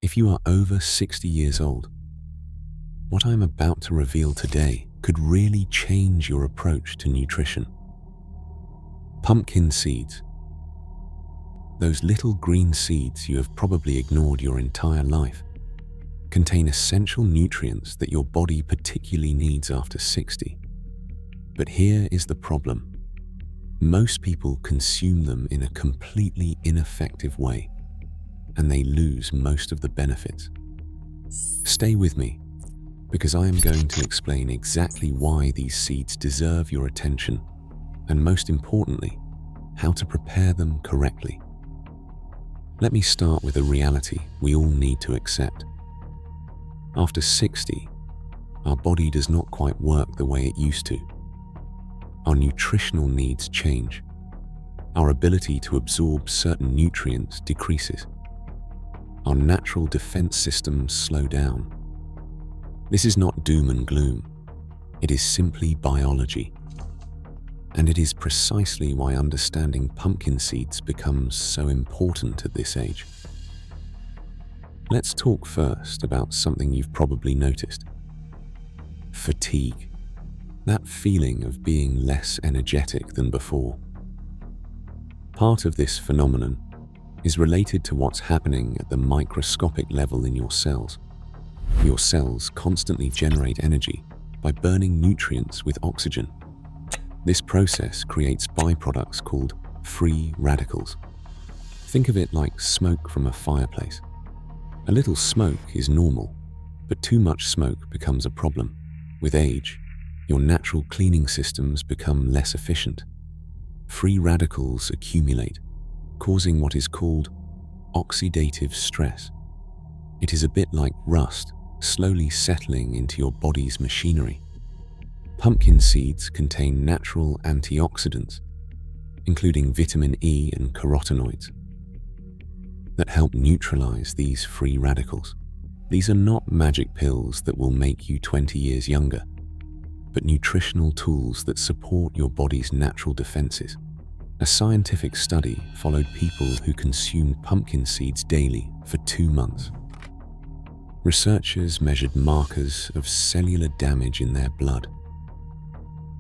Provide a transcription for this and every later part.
If you are over 60 years old, what I'm about to reveal today could really change your approach to nutrition. Pumpkin seeds. Those little green seeds you have probably ignored your entire life contain essential nutrients that your body particularly needs after 60. But here is the problem. Most people consume them in a completely ineffective way, and they lose most of the benefits. Stay with me, because I am going to explain exactly why these seeds deserve your attention, and most importantly, how to prepare them correctly. Let me start with a reality we all need to accept. After 60, our body does not quite work the way it used to. Our nutritional needs change. Our ability to absorb certain nutrients decreases. Our natural defense systems slow down. This is not doom and gloom. It is simply biology. And it is precisely why understanding pumpkin seeds becomes so important at this age. Let's talk first about something you've probably noticed. Fatigue. That feeling of being less energetic than before. Part of this phenomenon is related to what's happening at the microscopic level in your cells. Your cells constantly generate energy by burning nutrients with oxygen. This process creates byproducts called free radicals. Think of it like smoke from a fireplace. A little smoke is normal, but too much smoke becomes a problem. With age, your natural cleaning systems become less efficient. Free radicals accumulate, causing what is called oxidative stress. It is a bit like rust slowly settling into your body's machinery. Pumpkin seeds contain natural antioxidants, including vitamin E and carotenoids, that help neutralize these free radicals. These are not magic pills that will make you 20 years younger, but nutritional tools that support your body's natural defenses. A scientific study followed people who consumed pumpkin seeds daily for 2 months. Researchers measured markers of cellular damage in their blood.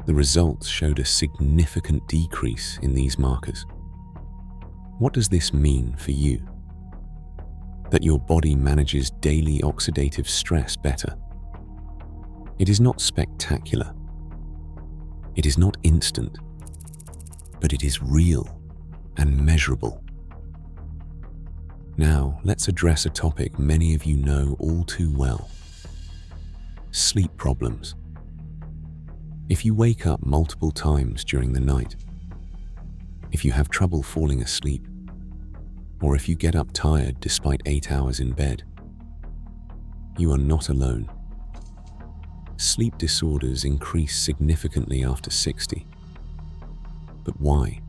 The results showed a significant decrease in these markers. What does this mean for you? That your body manages daily oxidative stress better. It is not spectacular. It is not instant, but it is real and measurable. Now, let's address a topic many of you know all too well: sleep problems. If you wake up multiple times during the night, if you have trouble falling asleep, or if you get up tired despite 8 hours in bed, you are not alone. Sleep disorders increase significantly after 60. But why?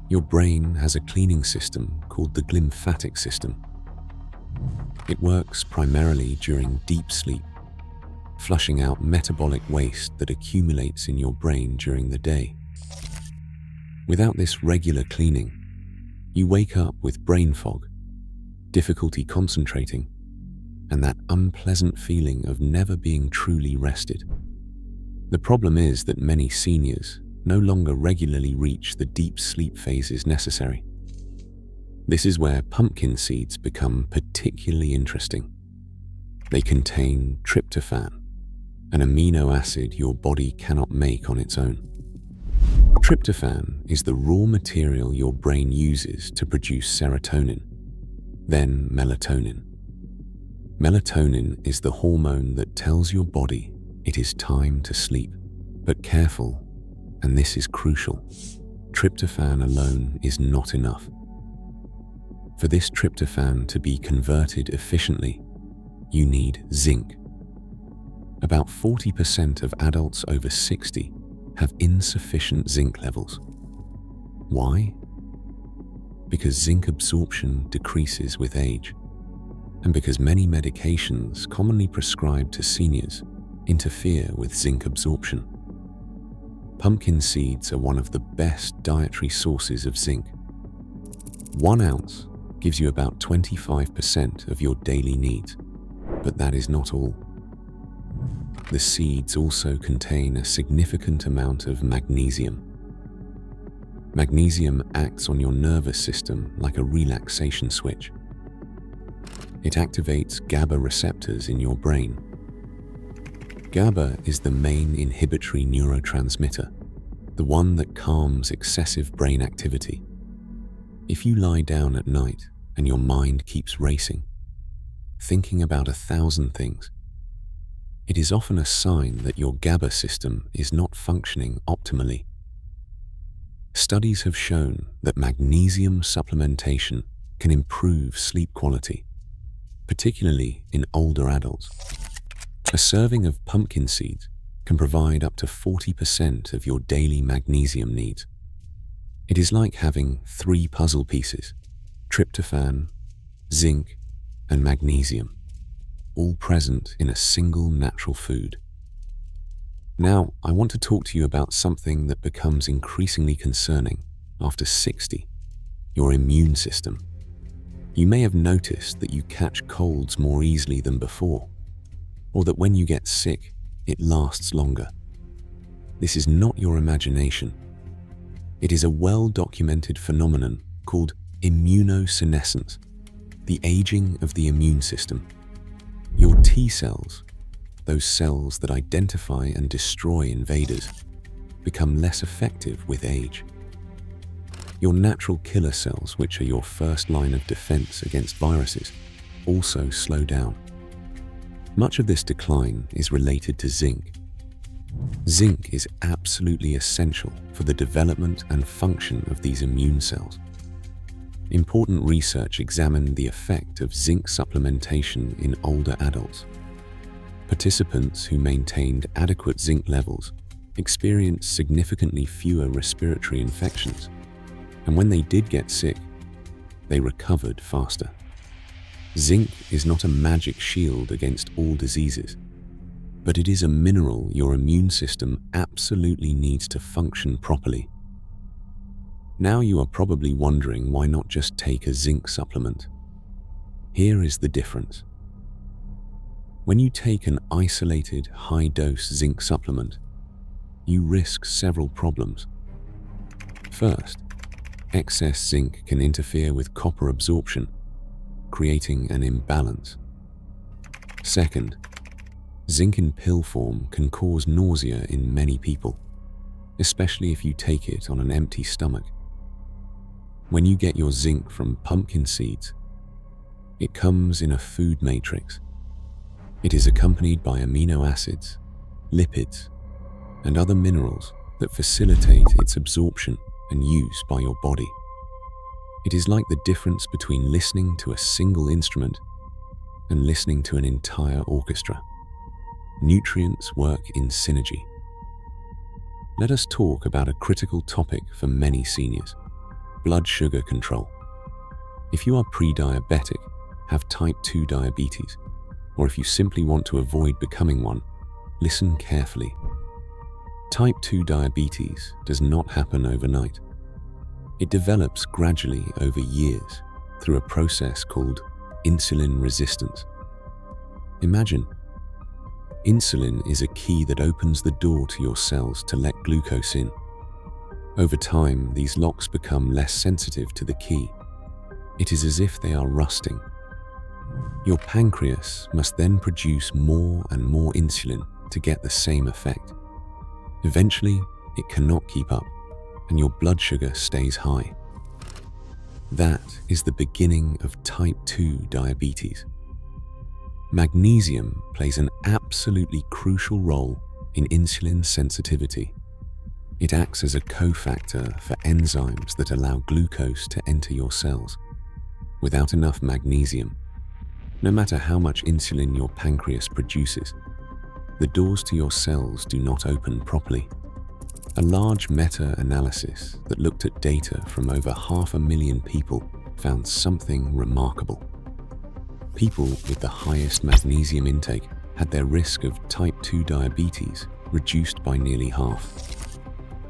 Your brain has a cleaning system called the glymphatic system. It works primarily during deep sleep, flushing out metabolic waste that accumulates in your brain during the day. Without this regular cleaning, you wake up with brain fog, difficulty concentrating, and that unpleasant feeling of never being truly rested. The problem is that many seniors no longer regularly reach the deep sleep phases necessary. This is where pumpkin seeds become particularly interesting. They contain tryptophan, an amino acid your body cannot make on its own. Tryptophan is the raw material your brain uses to produce serotonin, then melatonin. Melatonin is the hormone that tells your body it is time to sleep. But careful, and this is crucial, tryptophan alone is not enough. For this tryptophan to be converted efficiently, you need zinc. About 40% of adults over 60 have insufficient zinc levels. Why? Because zinc absorption decreases with age, and because many medications commonly prescribed to seniors interfere with zinc absorption. Pumpkin seeds are one of the best dietary sources of zinc. 1 ounce gives you about 25% of your daily needs, but that is not all. The seeds also contain a significant amount of magnesium. Magnesium acts on your nervous system like a relaxation switch. It activates GABA receptors in your brain. GABA is the main inhibitory neurotransmitter, the one that calms excessive brain activity. If you lie down at night and your mind keeps racing, thinking about 1,000 things, it is often a sign that your GABA system is not functioning optimally. Studies have shown that magnesium supplementation can improve sleep quality, particularly in older adults. A serving of pumpkin seeds can provide up to 40% of your daily magnesium needs. It is like having 3 puzzle pieces: tryptophan, zinc, and magnesium, all present in a single natural food. Now, I want to talk to you about something that becomes increasingly concerning after 60, your immune system. You may have noticed that you catch colds more easily than before, or that when you get sick, it lasts longer. This is not your imagination. It is a well-documented phenomenon called immunosenescence, the aging of the immune system. Your T cells, those cells that identify and destroy invaders, become less effective with age. Your natural killer cells, which are your first line of defense against viruses, also slow down. Much of this decline is related to zinc. Zinc is absolutely essential for the development and function of these immune cells. Important research examined the effect of zinc supplementation in older adults. Participants who maintained adequate zinc levels experienced significantly fewer respiratory infections, and when they did get sick, they recovered faster. Zinc is not a magic shield against all diseases, but it is a mineral your immune system absolutely needs to function properly. Now you are probably wondering why not just take a zinc supplement. Here is the difference. When you take an isolated high-dose zinc supplement, you risk several problems. First, excess zinc can interfere with copper absorption, creating an imbalance. Second, zinc in pill form can cause nausea in many people, especially if you take it on an empty stomach. When you get your zinc from pumpkin seeds, it comes in a food matrix. It is accompanied by amino acids, lipids, and other minerals that facilitate its absorption and use by your body. It is like the difference between listening to a single instrument and listening to an entire orchestra. Nutrients work in synergy. Let us talk about a critical topic for many seniors: blood sugar control. If you are pre-diabetic, have type 2 diabetes, or if you simply want to avoid becoming one, listen carefully. Type 2 diabetes does not happen overnight. It develops gradually over years through a process called insulin resistance. Imagine, insulin is a key that opens the door to your cells to let glucose in. Over time, these locks become less sensitive to the key. It is as if they are rusting. Your pancreas must then produce more and more insulin to get the same effect. Eventually, it cannot keep up, and your blood sugar stays high. That is the beginning of type 2 diabetes. Magnesium plays an absolutely crucial role in insulin sensitivity. It acts as a cofactor for enzymes that allow glucose to enter your cells. Without enough magnesium, no matter how much insulin your pancreas produces, the doors to your cells do not open properly. A large meta-analysis that looked at data from over 500,000 people found something remarkable. People with the highest magnesium intake had their risk of type 2 diabetes reduced by nearly half.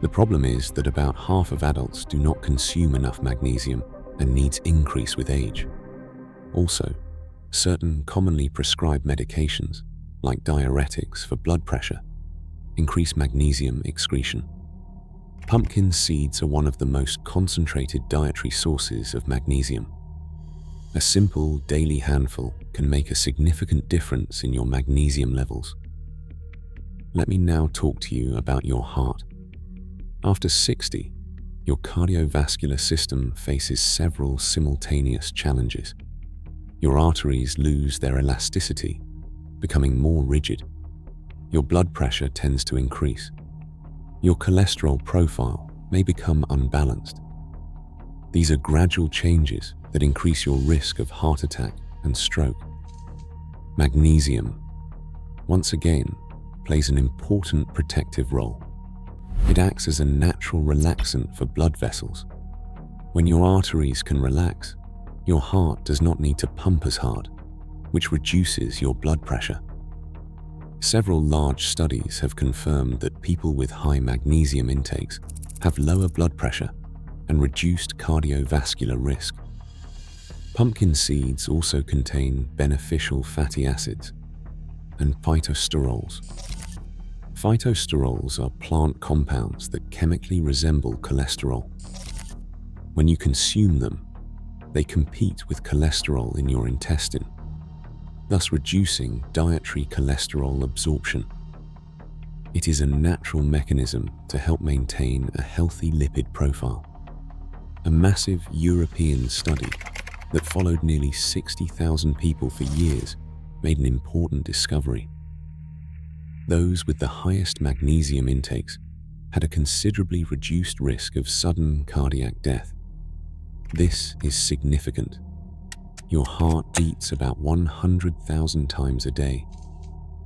The problem is that about half of adults do not consume enough magnesium, and needs increase with age. Also, certain commonly prescribed medications, like diuretics for blood pressure, increase magnesium excretion. Pumpkin seeds are one of the most concentrated dietary sources of magnesium. A simple daily handful can make a significant difference in your magnesium levels. Let me now talk to you about your heart. After 60, your cardiovascular system faces several simultaneous challenges. Your arteries lose their elasticity, becoming more rigid. Your blood pressure tends to increase. Your cholesterol profile may become unbalanced. These are gradual changes that increase your risk of heart attack and stroke. Magnesium, once again, plays an important protective role. It acts as a natural relaxant for blood vessels. When your arteries can relax, your heart does not need to pump as hard, which reduces your blood pressure. Several large studies have confirmed that people with high magnesium intakes have lower blood pressure and reduced cardiovascular risk. Pumpkin seeds also contain beneficial fatty acids and phytosterols. Phytosterols are plant compounds that chemically resemble cholesterol. When you consume them, they compete with cholesterol in your intestine, thus reducing dietary cholesterol absorption. It is a natural mechanism to help maintain a healthy lipid profile. A massive European study that followed nearly 60,000 people for years made an important discovery. Those with the highest magnesium intakes had a considerably reduced risk of sudden cardiac death. This is significant. Your heart beats about 100,000 times a day.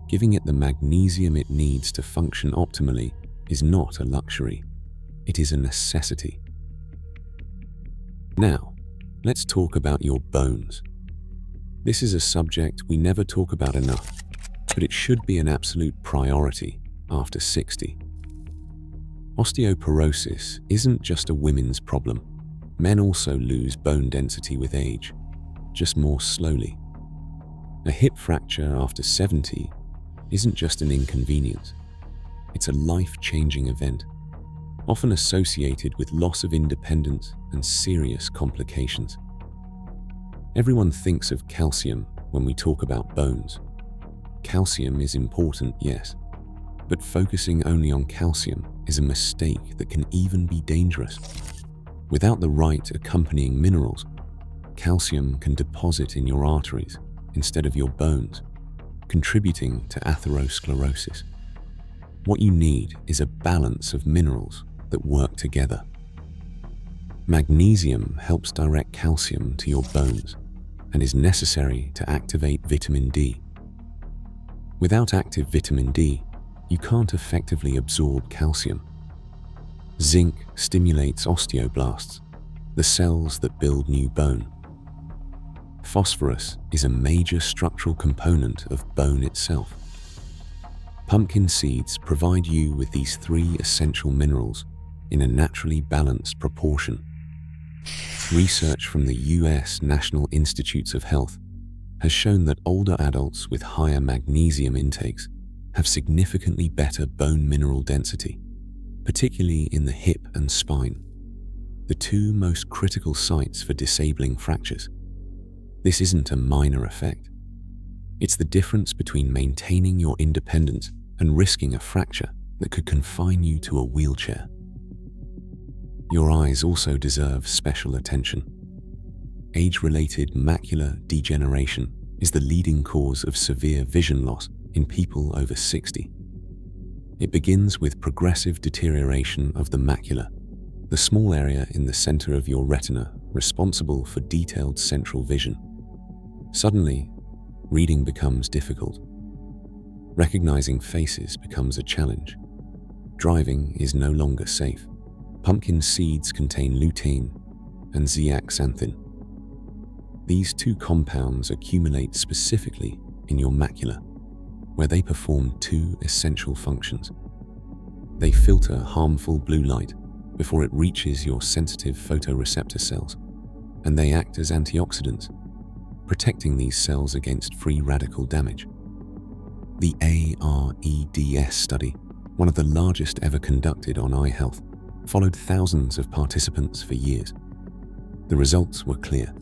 Giving it the magnesium it needs to function optimally is not a luxury. It is a necessity. Now, let's talk about your bones. This is a subject we never talk about enough, but it should be an absolute priority after 60. Osteoporosis isn't just a women's problem. Men also lose bone density with age, just more slowly. A hip fracture after 70 isn't just an inconvenience. It's a life-changing event, often associated with loss of independence and serious complications. Everyone thinks of calcium when we talk about bones. Calcium is important, yes, but focusing only on calcium is a mistake that can even be dangerous. Without the right accompanying minerals, calcium can deposit in your arteries instead of your bones, contributing to atherosclerosis. What you need is a balance of minerals that work together. Magnesium helps direct calcium to your bones and is necessary to activate vitamin D. Without active vitamin D, you can't effectively absorb calcium. Zinc stimulates osteoblasts, the cells that build new bone. Phosphorus is a major structural component of bone itself. Pumpkin seeds provide you with these three essential minerals in a naturally balanced proportion. Research from the US National Institutes of Health has shown that older adults with higher magnesium intakes have significantly better bone mineral density, particularly in the hip and spine, the two most critical sites for disabling fractures. This isn't a minor effect. It's the difference between maintaining your independence and risking a fracture that could confine you to a wheelchair. Your eyes also deserve special attention. Age-related macular degeneration is the leading cause of severe vision loss in people over 60. It begins with progressive deterioration of the macula, the small area in the center of your retina responsible for detailed central vision. Suddenly, reading becomes difficult. Recognizing faces becomes a challenge. Driving is no longer safe. Pumpkin seeds contain lutein and zeaxanthin. These two compounds accumulate specifically in your macula, where they perform two essential functions. They filter harmful blue light before it reaches your sensitive photoreceptor cells and they act as antioxidants, protecting these cells against free radical damage. The AREDS study, one of the largest ever conducted on eye health, followed thousands of participants for years. The results were clear.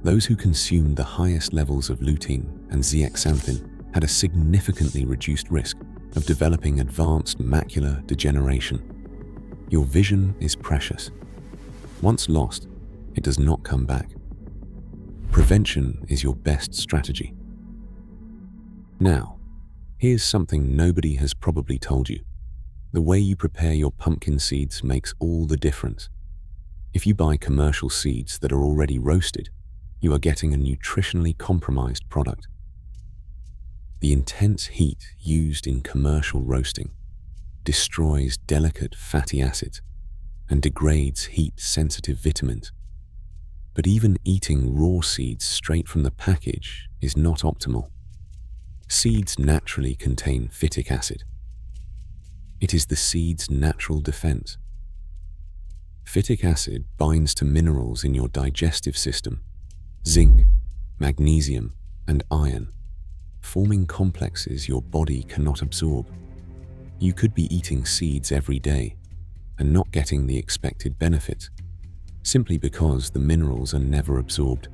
Those who consumed the highest levels of lutein and zeaxanthin had a significantly reduced risk of developing advanced macular degeneration. Your vision is precious. Once lost, it does not come back. Prevention is your best strategy. Now, here's something nobody has probably told you. The way you prepare your pumpkin seeds makes all the difference. If you buy commercial seeds that are already roasted, you are getting a nutritionally compromised product. The intense heat used in commercial roasting destroys delicate fatty acids and degrades heat-sensitive vitamins. But even eating raw seeds straight from the package is not optimal. Seeds naturally contain phytic acid. It is the seed's natural defense. Phytic acid binds to minerals in your digestive system, zinc, magnesium, and iron, forming complexes your body cannot absorb. You could be eating seeds every day and not getting the expected benefits, simply because the minerals are never absorbed.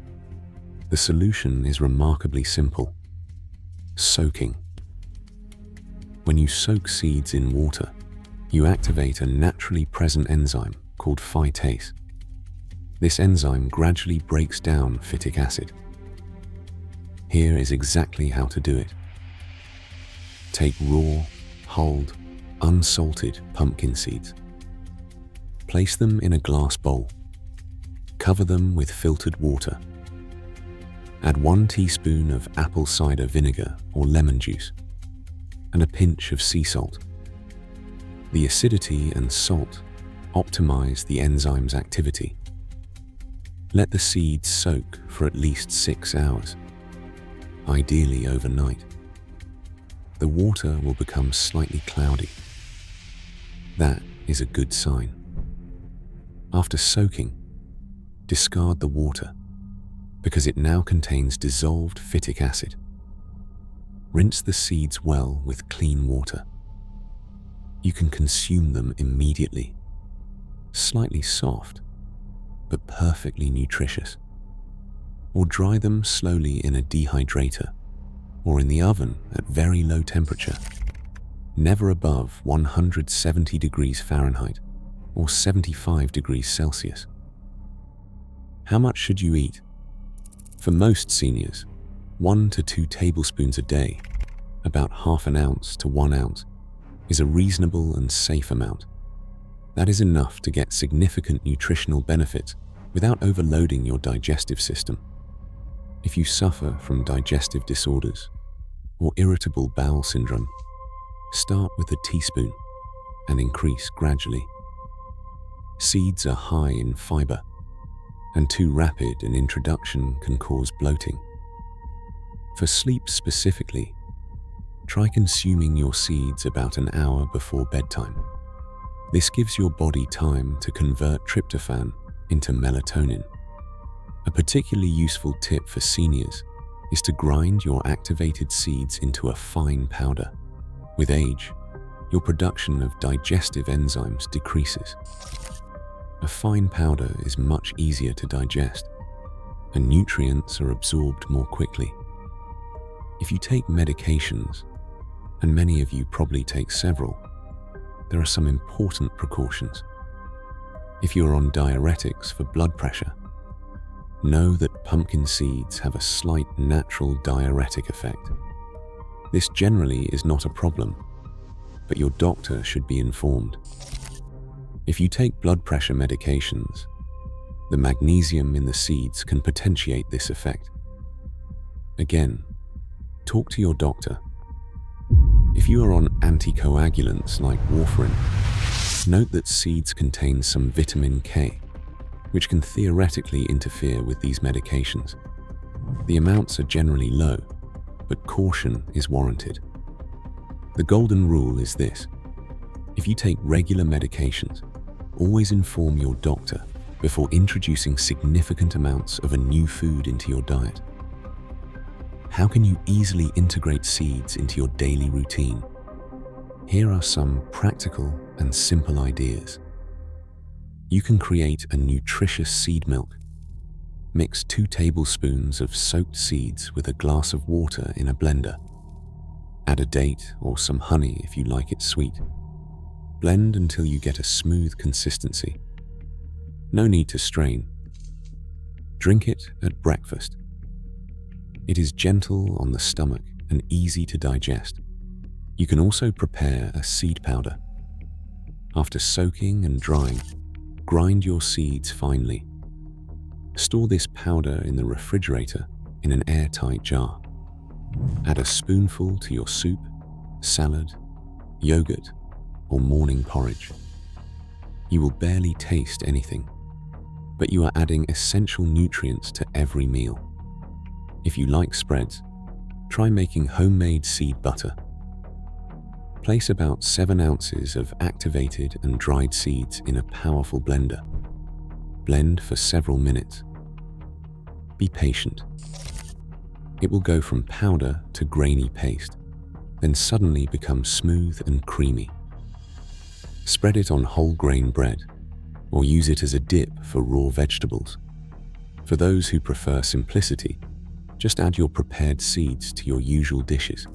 The solution is remarkably simple: soaking. When you soak seeds in water, you activate a naturally present enzyme called phytase. This enzyme gradually breaks down phytic acid. Here is exactly how to do it. Take raw, hulled, unsalted pumpkin seeds. Place them in a glass bowl. Cover them with filtered water. Add 1 teaspoon of apple cider vinegar or lemon juice, and a pinch of sea salt. The acidity and salt optimize the enzyme's activity. Let the seeds soak for at least 6 hours, ideally overnight. The water will become slightly cloudy. That is a good sign. After soaking, discard the water because it now contains dissolved phytic acid. Rinse the seeds well with clean water. You can consume them immediately. Slightly soft, but perfectly nutritious. Or dry them slowly in a dehydrator or in the oven at very low temperature, never above 170 degrees Fahrenheit or 75 degrees Celsius. How much should you eat? For most seniors, 1 to 2 tablespoons a day, about half an ounce to 1 ounce, is a reasonable and safe amount. That is enough to get significant nutritional benefits without overloading your digestive system. If you suffer from digestive disorders or irritable bowel syndrome, start with a teaspoon and increase gradually. Seeds are high in fiber, and too rapid an introduction can cause bloating. For sleep specifically, try consuming your seeds about an hour before bedtime. This gives your body time to convert tryptophan into melatonin. A particularly useful tip for seniors is to grind your activated seeds into a fine powder. With age, your production of digestive enzymes decreases. A fine powder is much easier to digest, and nutrients are absorbed more quickly. If you take medications, and many of you probably take several, there are some important precautions. If you are on diuretics for blood pressure, know that pumpkin seeds have a slight natural diuretic effect. This generally is not a problem, but your doctor should be informed. If you take blood pressure medications, the magnesium in the seeds can potentiate this effect. Again, talk to your doctor. If you are on anticoagulants like warfarin, note that seeds contain some vitamin K, which can theoretically interfere with these medications. The amounts are generally low, but caution is warranted. The golden rule is this: if you take regular medications, always inform your doctor before introducing significant amounts of a new food into your diet? How can you easily integrate seeds into your daily routine? Here are some practical and simple ideas. You can create a nutritious seed milk. Mix 2 tablespoons of soaked seeds with a glass of water in a blender. Add a date or some honey if you like it sweet. Blend until you get a smooth consistency. No need to strain. Drink it at breakfast. It is gentle on the stomach and easy to digest. You can also prepare a seed powder. After soaking and drying, grind your seeds finely. Store this powder in the refrigerator in an airtight jar. Add a spoonful to your soup, salad, yogurt, or morning porridge. You will barely taste anything, but you are adding essential nutrients to every meal. If you like spreads, try making homemade seed butter. Place about 7 ounces of activated and dried seeds in a powerful blender. Blend for several minutes. Be patient. It will go from powder to grainy paste, then suddenly become smooth and creamy. Spread it on whole grain bread, or use it as a dip for raw vegetables. For those who prefer simplicity, just add your prepared seeds to your usual dishes.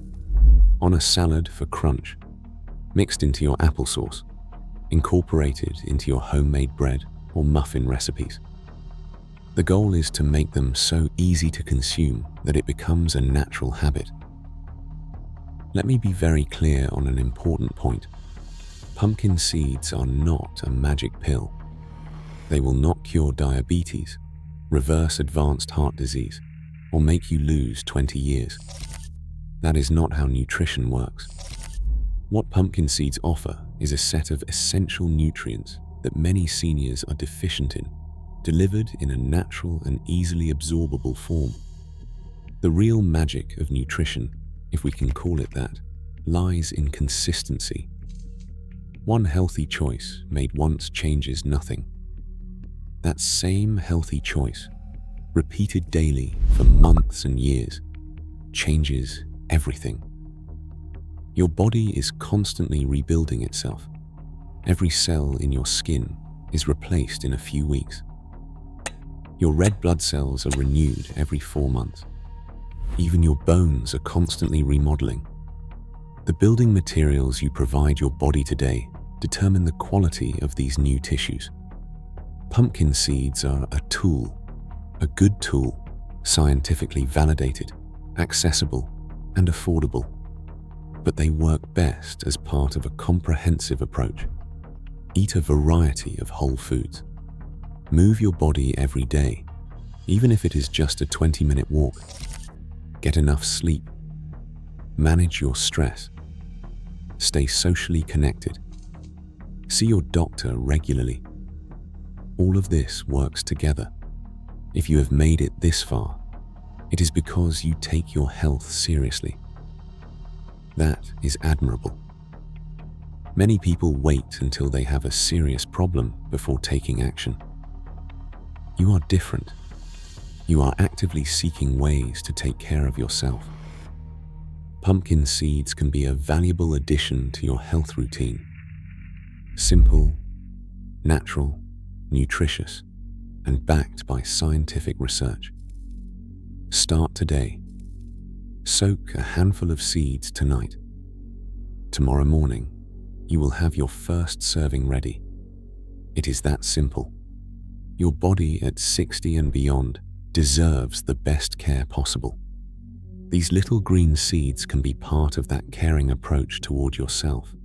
On a salad for crunch, mixed into your applesauce, incorporated into your homemade bread or muffin recipes. The goal is to make them so easy to consume that it becomes a natural habit. Let me be very clear on an important point. Pumpkin seeds are not a magic pill. They will not cure diabetes, reverse advanced heart disease, or make you lose 20 years. That is not how nutrition works. What pumpkin seeds offer is a set of essential nutrients that many seniors are deficient in, delivered in a natural and easily absorbable form. The real magic of nutrition, if we can call it that, lies in consistency. One healthy choice made once changes nothing. That same healthy choice, repeated daily for months and years, changes everything. Your body is constantly rebuilding itself. Every cell in your skin is replaced in a few weeks. Your red blood cells are renewed every 4 months. Even your bones are constantly remodeling. The building materials you provide your body today determine the quality of these new tissues. Pumpkin seeds are a tool, a good tool, scientifically validated, accessible, and affordable. But they work best as part of a comprehensive approach. Eat a variety of whole foods. Move your body every day, even if it is just a 20-minute walk. Get enough sleep. Manage your stress. Stay socially connected. See your doctor regularly. All of this works together. If you have made it this far, it is because you take your health seriously. That is admirable. Many people wait until they have a serious problem before taking action. You are different. You are actively seeking ways to take care of yourself. Pumpkin seeds can be a valuable addition to your health routine. Simple, natural, nutritious, and backed by scientific research. Start today. Soak a handful of seeds tonight. Tomorrow morning, you will have your first serving ready. It is that simple. Your body at 60 and beyond deserves the best care possible. These little green seeds can be part of that caring approach toward yourself.